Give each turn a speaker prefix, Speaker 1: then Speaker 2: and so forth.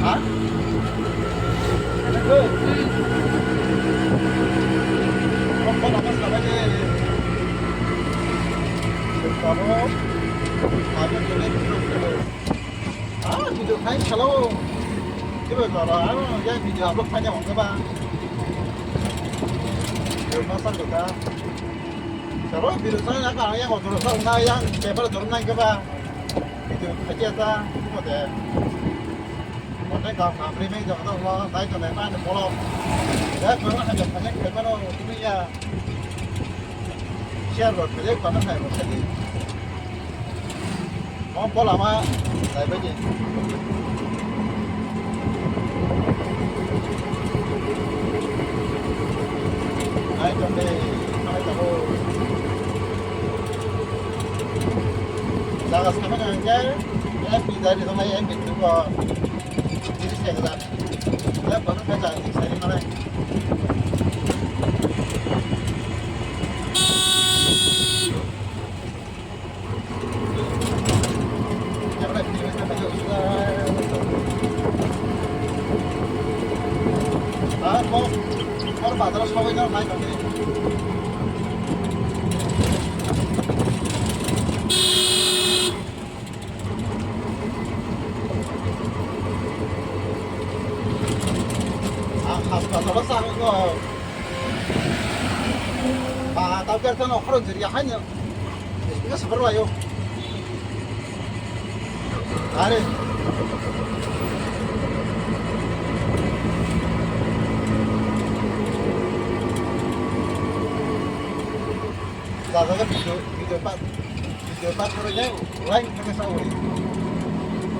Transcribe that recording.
Speaker 1: Hả? Anh ơi, không có làm cái gì vậy? Đừng có nó, mà cho nên được. Video thấy hello. Cái bây giờ là cái video upload phải nhau các bạn. Được nó sẵn được cả. Kalau video saya kan yang kalau turun sana yang paper turun naik ke bawah. Itu aja ta, cuma deh. Mau kalau kami ini jangan tahu naik ke mana pola. Ya kalau ada banyak ke mana ini ya. Share buat kerja mana saya buat kerja. Mau pola mah saya bagi. Naik ke naik ke Jangan sama dengan em bị đây thì hôm nay em bị đúng rồi đi xe ra lớp có cái chạy thì xe đi nó đây em lại đi cái bây giờ có bảo tao so với nhau này còn gì Kalau sang itu, tahu kan orang orang jadi hanya, itu seberapa yo? Hari, dah kan video empat orangnya lain dengan saya.